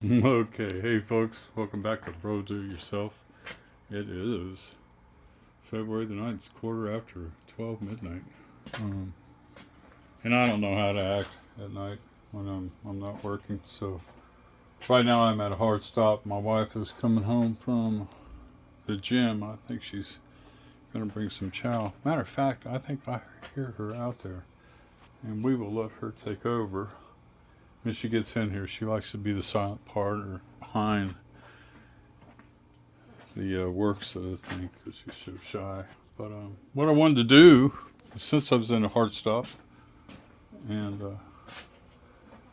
Okay, hey folks, welcome back to Bro Do Yourself. It is February the 9th, quarter after 12 midnight. And I don't know how to act at night when I'm not working. So right now I'm at a hard stop. My wife is coming home from the gym. I think she's going to bring some chow. Matter of fact, I think I hear her out there. And we will let her take over. When she gets in here, she likes to be the silent partner behind the work sort of thing because she's so shy. But what I wanted to do, since I was in a hard stop, and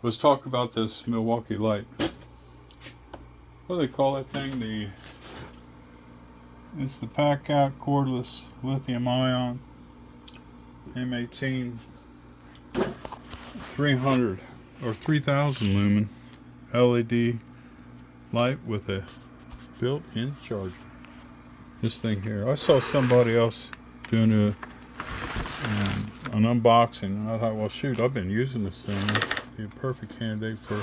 was talk about this Milwaukee light. What do they call that thing? It's the PACKOUT Cordless Lithium-Ion M18 300 or 3000 lumen LED light with a built-in charger. This thing here, I saw somebody else doing an unboxing, and I thought, well, shoot, I've been using this thing. It'd be a perfect candidate for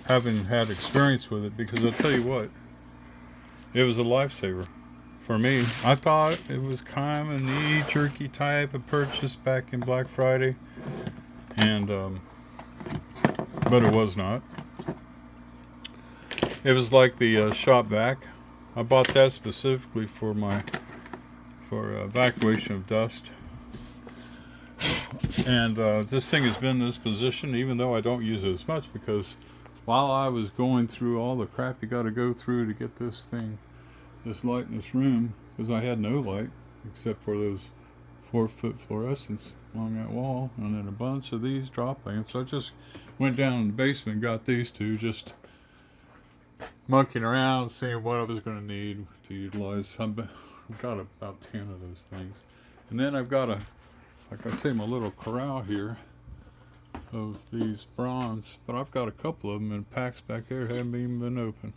having had experience with it, because I'll tell you what, it was a lifesaver for me. I thought it was kind of a knee-jerky type of purchase back in Black Friday, and but it was not. It was like the shop vac. I bought that specifically for evacuation of dust. And this thing has been in this position, even though I don't use it as much, because while I was going through all the crap you got to go through to get this light in this room, because I had no light except for those 4-foot fluorescents along that wall, and then a bunch of these drop lamps. So I just went down in the basement and got these two, just monkeying around, seeing what I was going to need to utilize. I've got about 10 of those things. And then I've got like I say, my little corral here of these bronze, but I've got a couple of them in packs back there that haven't even been opened.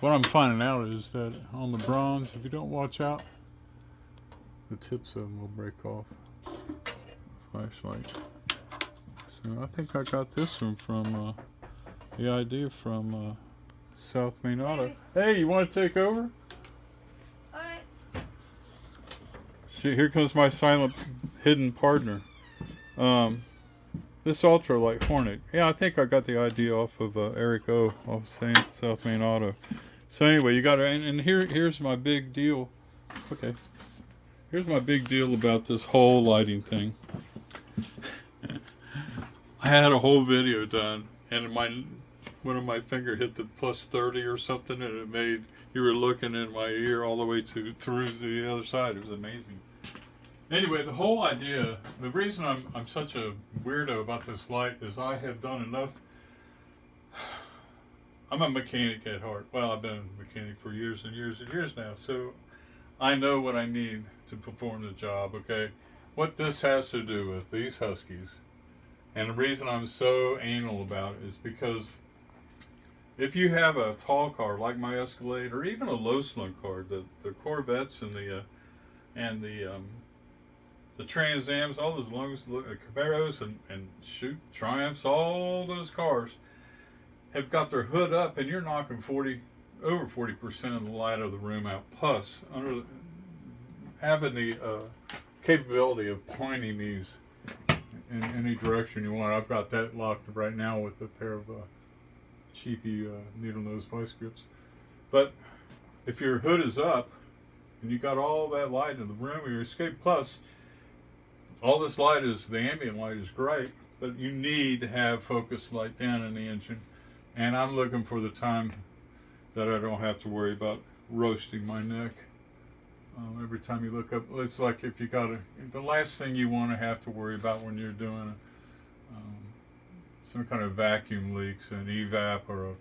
What I'm finding out is that on the bronze, if you don't watch out, the tips of them will break off. Flashlight. So I think I got this one from the idea from South Main Auto. Hey, you want to take over? Alright. See, here comes my silent hidden partner. This ultralight Hornet. Yeah, I think I got the idea off of Eric O. off South Main Auto. So anyway, you got to, and here's my big deal. Okay. Here's my big deal about this whole lighting thing. I had a whole video done, and one of my finger hit the plus 30 or something, and it made, you were looking in my ear all the way through to the other side. It was amazing. Anyway, the whole idea, the reason I'm such a weirdo about this light is I have done enough. I'm a mechanic at heart. Well, I've been a mechanic for years and years and years now, so I know what I need to perform the job, okay? What this has to do with these Huskies, and the reason I'm so anal about it is because if you have a tall car like my Escalade, or even a low slung car, the Corvettes and the Trans Ams, all those long Camaros and shoot Triumphs, all those cars have got their hood up, and you're knocking over 40% of the light of the room out. Plus, having the capability of pointing these in any direction you want. I've got that locked right now with a pair of cheapy needle nose vice grips. But if your hood is up and you got all that light in the room of your Escape Plus, all this light the ambient light is great, but you need to have focus light down in the engine. And I'm looking for the time that I don't have to worry about roasting my neck. Every time you look up, it's like if you got the last thing you want to have to worry about when you're doing some kind of vacuum leaks, an evap or a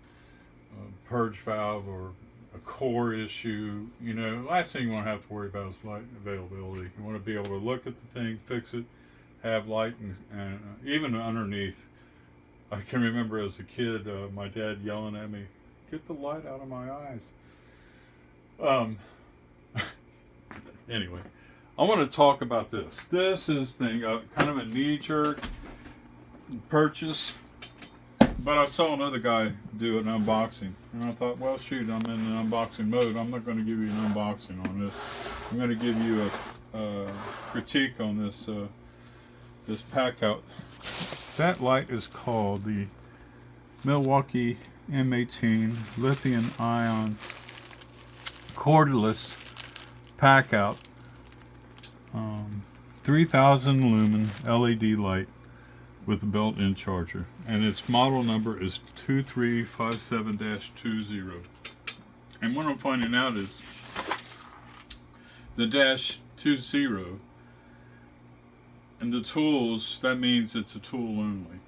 purge valve or a core issue. You know, the last thing you want to have to worry about is light availability. You want to be able to look at the thing, fix it, have light, and even underneath. I can remember as a kid, my dad yelling at me, "Get the light out of my eyes." Anyway, I want to talk about this. This is kind of a knee-jerk purchase but I saw another guy do an unboxing, and I thought, well, shoot, I'm in an unboxing mode. I'm not going to give you an unboxing on this. I'm going to give you a critique on this this PACKOUT. That light is called the Milwaukee M18 Lithium-Ion Cordless PACKOUT. 3000 lumen LED light with a built-in charger, and its model number is 2357-20. And what I'm finding out is the -20 and the tools, that means it's a tool only.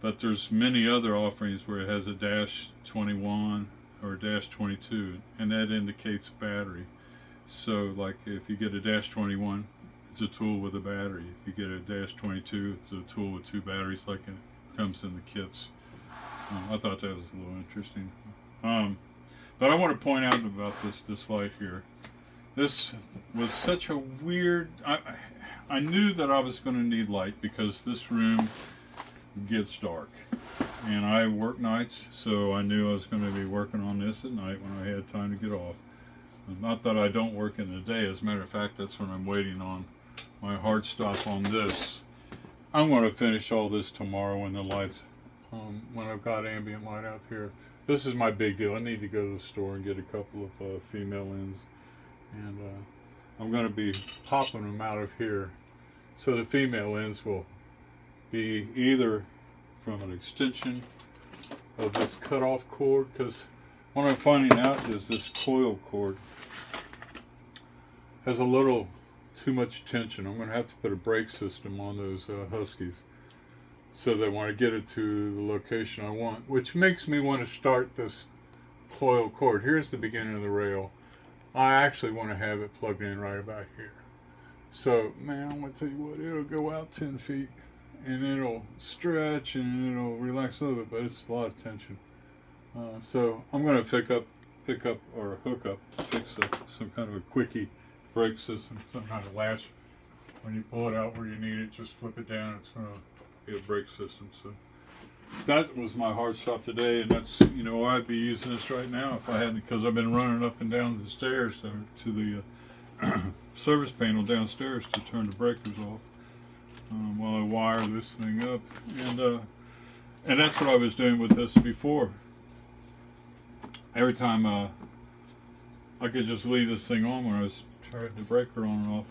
But there's many other offerings where it has a -21 or a -22, and that indicates battery. So like if you get a -21, it's a tool with a battery. If you get a -22, it's a tool with 2 batteries, like it comes in the kits. I thought that was a little interesting. But I want to point out about this light here. This was such a weird. I knew that I was going to need light because this room gets dark, and I work nights, so I knew I was going to be working on this at night when I had time to get off. Not that I don't work in the day. As a matter of fact, that's when I'm waiting on my hard stop on this. I'm going to finish all this tomorrow when the lights, when I've got ambient light out here. This is my big deal. I need to go to the store and get a couple of female ends, and I'm going to be popping them out of here. So the female ends will be either from an extension of this cutoff cord, because what I'm finding out is this coil cord has a little too much tension. I'm going to have to put a brake system on those Huskies so that when I get it to the location I want, which makes me want to start this coil cord. Here's the beginning of the rail. I actually want to have it plugged in right about here. So, man, I'm going to tell you what, it'll go out 10 feet and it'll stretch and it'll relax a little bit, but it's a lot of tension. So I'm going to pick up or hook up, fix some kind of a quickie brake system, some kind of latch. When you pull it out where you need it, just flip it down. It's going to be a brake system. So that was my hard stop today, and that's, you know, I'd be using this right now if I hadn't, because I've been running up and down the stairs to the service panel downstairs to turn the breakers off while I wire this thing up, and that's what I was doing with this before. Every time I could just leave this thing on when I was turning the breaker on and off.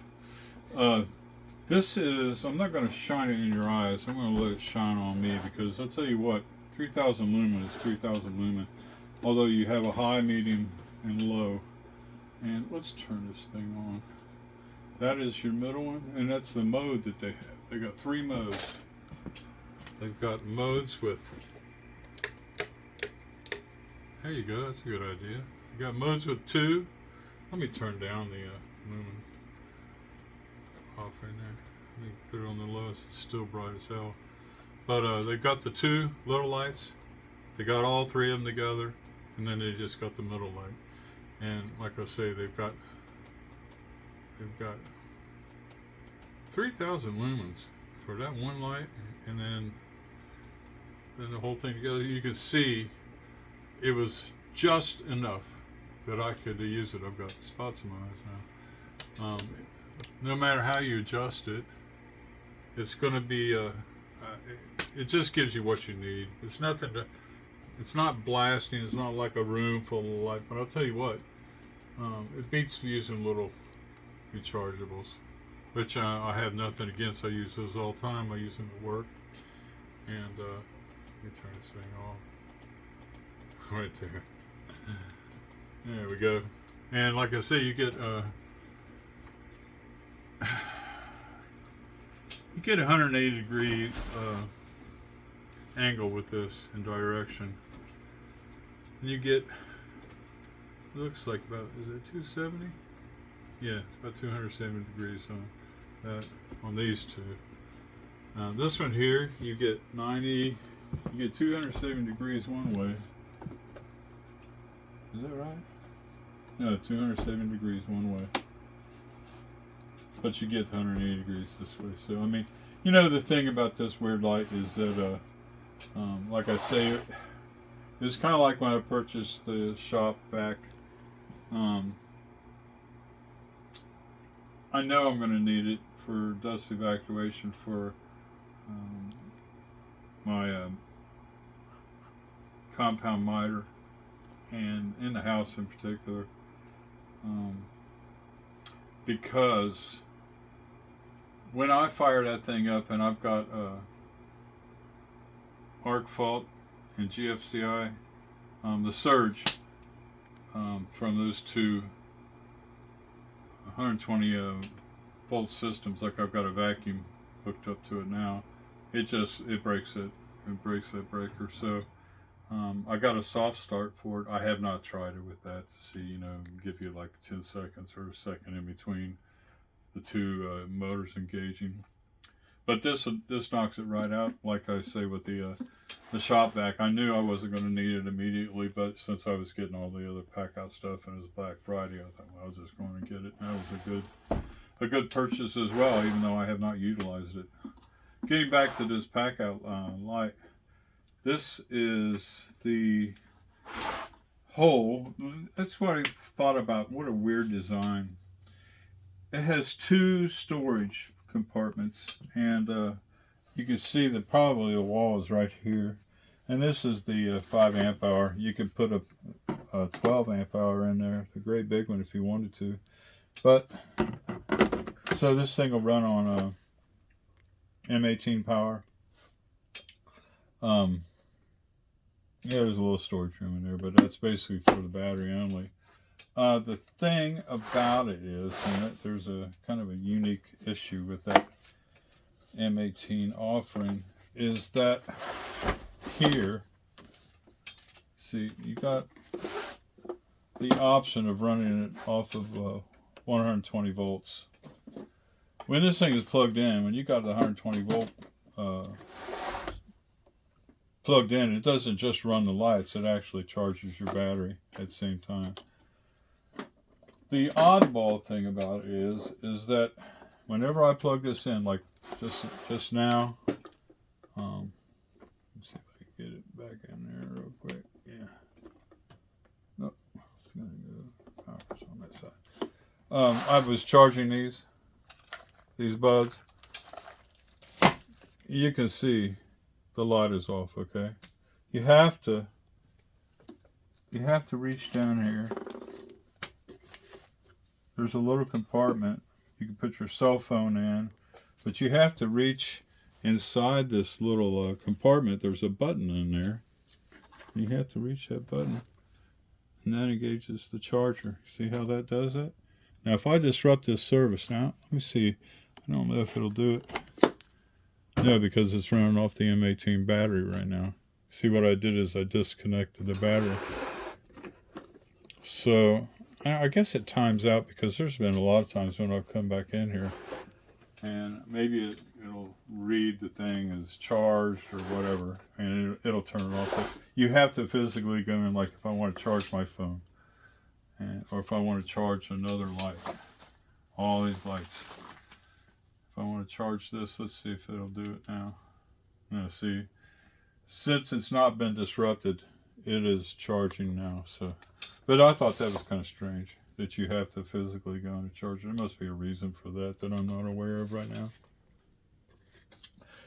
This is, I'm not going to shine it in your eyes. I'm going to let it shine on me, because I'll tell you what, 3000 lumen is 3000 lumen. Although you have a high, medium, and low. And let's turn this thing on. That is your middle one, and that's the mode that they have. They got 3 modes. They've got modes with, there you go, that's a good idea. You got modes with 2. Let me turn down the lumen off right there. Let me put it on the lowest. It's still bright as hell. But they've got the 2 little lights. They got all 3 of them together, and then they just got the middle light. And like I say, they've got 3000 lumens for that one light, and then the whole thing together. You can see it was just enough that I could use it. I've got spots in my eyes now. No matter how you adjust it, it's going to be it just gives you what you need. It's nothing to, it's not blasting. It's not like a room full of light. But I'll tell you what, it beats using little rechargeables, which I have nothing against. I use those all the time. I use them at work. And let me turn this thing off. Right there. There we go. And like I say, you get a 180 degree angle with this in direction, and you get, looks like about, is it 270? Yeah, it's about 270 degrees on these 2. This one here, you get 270 degrees one way. Is that right? No, 270 degrees one way. But you get 180 degrees this way. So, I mean, you know, the thing about this weird light is that Like I say, it's kind of like when I purchased the shop vac. I know I'm going to need it for dust evacuation for my compound miter, and in the house in particular, because when I fire that thing up, and I've got arc fault and GFCI, the surge from those two 120 volt systems, like I've got a vacuum hooked up to it now, it breaks that breaker. So I got a soft start for it. I have not tried it with that to see, give you like 10 seconds or a second in between the two motors engaging. But this knocks it right out. Like I say with the shop vac, I knew I wasn't going to need it immediately, but since I was getting all the other PACKOUT stuff and it was Black Friday, I thought, well, I was just going to get it. And that was a good purchase as well, even though I have not utilized it. Getting back to this PACKOUT light, this is the hole. That's what I thought about. What a weird design. It has two storage compartments, and you can see that probably the wall is right here, and this is the 5 amp hour. You could put a 12 amp hour in there, the great big one, if you wanted to. But so this thing will run on M18 power. Yeah, there's a little storage room in there, but that's basically for the battery only. The thing about it is, and there's a kind of a unique issue with that M18 offering, is that here, see, you got the option of running it off of 120 volts. When this thing is plugged in, when you got the 120 volt plugged in, it doesn't just run the lights, it actually charges your battery at the same time. The oddball thing about it is that whenever I plug this in, like just now, let me see if I can get it back in there real quick. Yeah. Nope. It's gonna go power's on that side. I was charging these buds. You can see the light is off. Okay. You have to reach down here. There's a little compartment you can put your cell phone in, but you have to reach inside this little compartment. There's a button in there. You have to reach that button, and that engages the charger. See how that does it? Now, if I disrupt this service, now let me see. I don't know if it'll do it. No, because it's running off the M18 battery right now. See, what I did is I disconnected the battery. So I guess it times out, because there's been a lot of times when I've come back in here and maybe it'll read the thing as charged or whatever, and it'll turn it off. But you have to physically go in, like if I want to charge my phone, or if I want to charge another light, all these lights. If I want to charge this, let's see if it'll do it now. No, see, since it's not been disrupted, it is charging now. So, but I thought that was kind of strange that you have to physically go in and charge it. There must be a reason for that I'm not aware of right now.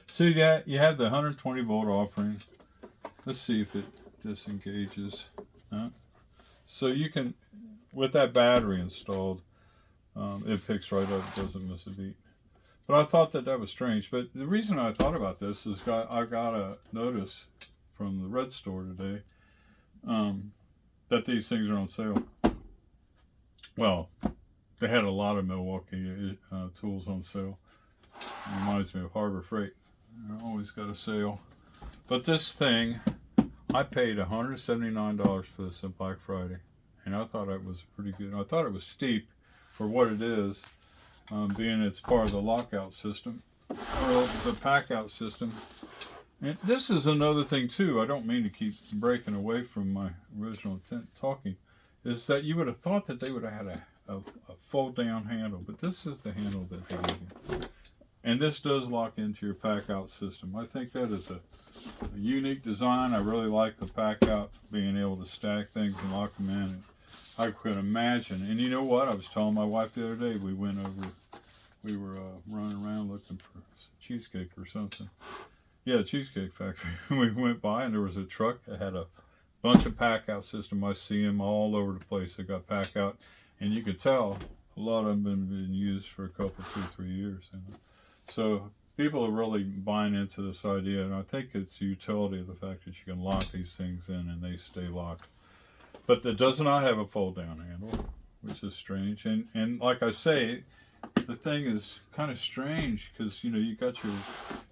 So you have the 120 volt offering. Let's see if it disengages. So you can, with that battery installed, it picks right up, doesn't miss a beat. But I thought that was strange. But the reason I thought about this is I got a notice from the Red Store today that these things are on sale. Well, they had a lot of Milwaukee tools on sale. It reminds me of Harbor Freight. I always got a sale. But this thing, I paid $179 for this on Black Friday. And I thought it was pretty good. I thought it was steep for what it is, being it's part of the lockout system, or the PACKOUT system. And this is another thing too, I don't mean to keep breaking away from my original intent talking, is that you would have thought that they would have had a fold down handle, but this is the handle that they give you. and this does lock into your pack-out system. I think that is a unique design. I really like the pack-out being able to stack things and lock them in. I could imagine, and you know what? I was telling my wife the other day, we were running around looking for cheesecake or something. Yeah, Cheesecake Factory. We went by and there was a truck that had a bunch of pack-out system. I see them all over the place. They got pack-out, and you could tell a lot of them have been used for a couple, 2-3 years. So people are really buying into this idea, and I think it's the utility of the fact that you can lock these things in and they stay locked. But it does not have a fold-down handle, which is strange. And like I say, the thing is kind of strange because, you know, you got your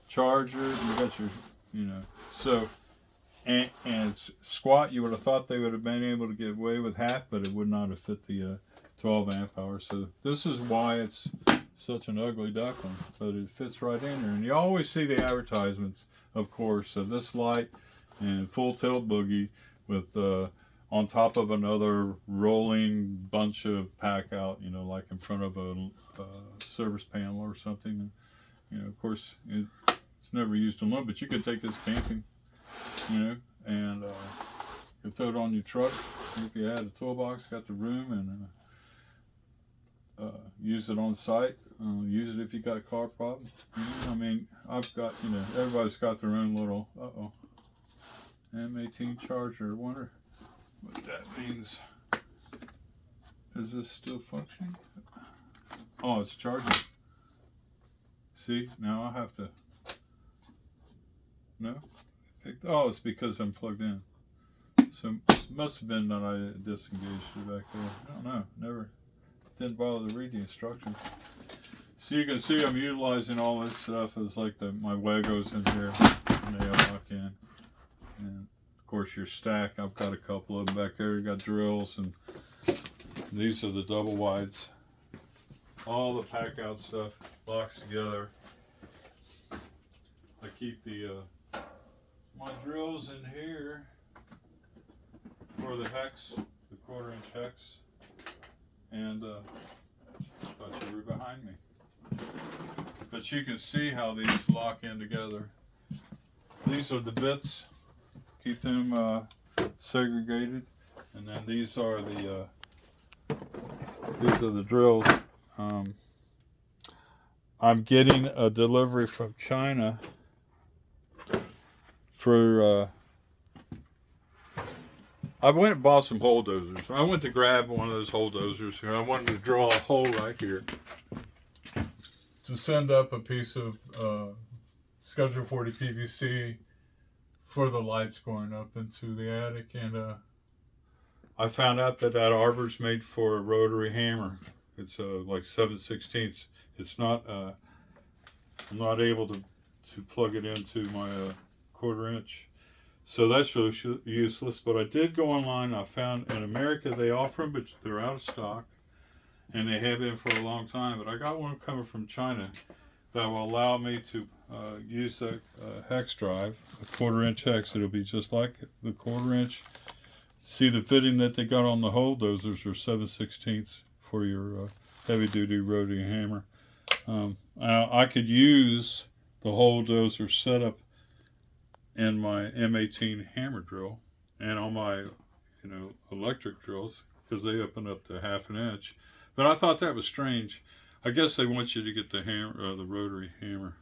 charger, you got your, you know, so, and it's squat. You would have thought they would have been able to get away with half, but it would not have fit the 12 amp hour. So this is why it's such an ugly duckling, but it fits right in there. And you always see the advertisements, of course, of this light and full tilt boogie with on top of another rolling bunch of pack out, you know, like in front of a service panel or something. You know, of course, it's never used alone, but you could take this camping, you know, and you could throw it on your truck if you had a toolbox, got the room, and use it on site. Use it if you got a car problem. You know, I mean, I've got, you know, everybody's got their own little, M18 charger. I wonder what that means. Is this still functioning? Oh, it's charging. See, now I have to, no? Oh, it's because I'm plugged in. So it must have been that I disengaged it back there. I don't know, never, didn't bother to read the instructions. So you can see I'm utilizing all this stuff as like my Legos in here, and they lock in. And of course your stack, I've got a couple of them back there. You got drills, and these are the double wides. All the pack out stuff locks together. I keep the my drills in here for the hex, the 1/4 inch hex, and thought you were behind me. But you can see how these lock in together. These are the bits, keep them segregated, and then these are the drills. I'm getting a delivery from China for I went and bought some hole dozers. I went to grab one of those hole dozers here. I wanted to draw a hole right here to send up a piece of Schedule 40 PVC for the lights going up into the attic. And I found out that arbor's made for a rotary hammer. It's like 7/16. It's not, I'm not able to plug it into my 1/4 inch. So that's really useless. But I did go online. I found in America they offer them, but they're out of stock. And they have been for a long time. But I got one coming from China that will allow me to use a hex drive, a 1/4 inch hex. It'll be just like the 1/4 inch. See the fitting that they got on the hole dozers are 7/16 for your heavy duty rotary hammer. I could use the hole dozer setup in my M18 hammer drill and on my, electric drills because they open up to 1/2 inch. But I thought that was strange. I guess they want you to get the hammer, the rotary hammer.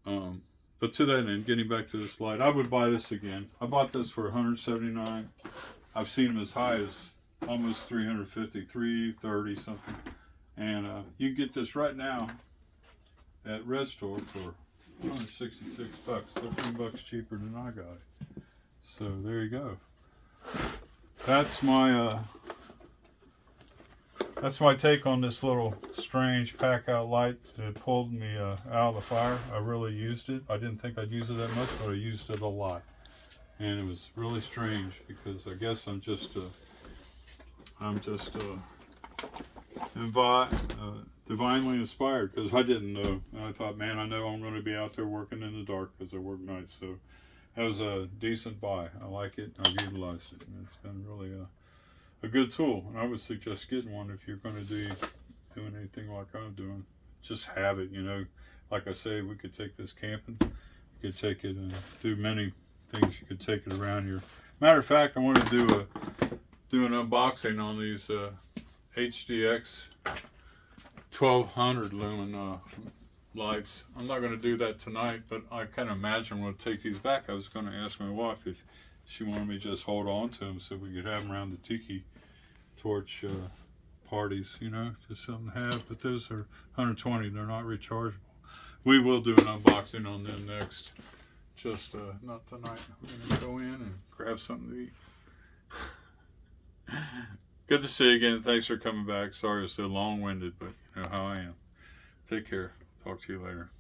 But to that end, getting back to this light, I would buy this again. I bought this for $179. I've seen them as high as almost $350, $330 something. And you can get this right now at Red Store for $166, $13 cheaper than I got it. So there you go. That's my take on this little strange pack-out light that pulled me out of the fire. I really used it. I didn't think I'd use it that much, but I used it a lot. And it was really strange because I guess I'm just divinely inspired because I didn't know. And I thought, man, I know I'm going to be out there working in the dark because I work nights. So that was a decent buy. I like it. I've utilized it. And it's been really a good tool. And I would suggest getting one if you're going to be doing anything like I'm doing. just have it, you know. Like I say, we could take this camping. You could take it and do many things. You could take it around here. Matter of fact, I want to do an unboxing on these HDX 1200 Lumen lights. I'm not going to do that tonight, but I kind of imagine we'll take these back. I was going to ask my wife if she wanted me to just hold on to them so we could have them around the tiki torch parties, you know, just something to have. But those are 120, they're not rechargeable. We will do an unboxing on them next, just not tonight. We're going to go in and grab something to eat. Good to see you again. Thanks for coming back. Sorry it's so long-winded, but you know how I am. Take care. Talk to you later.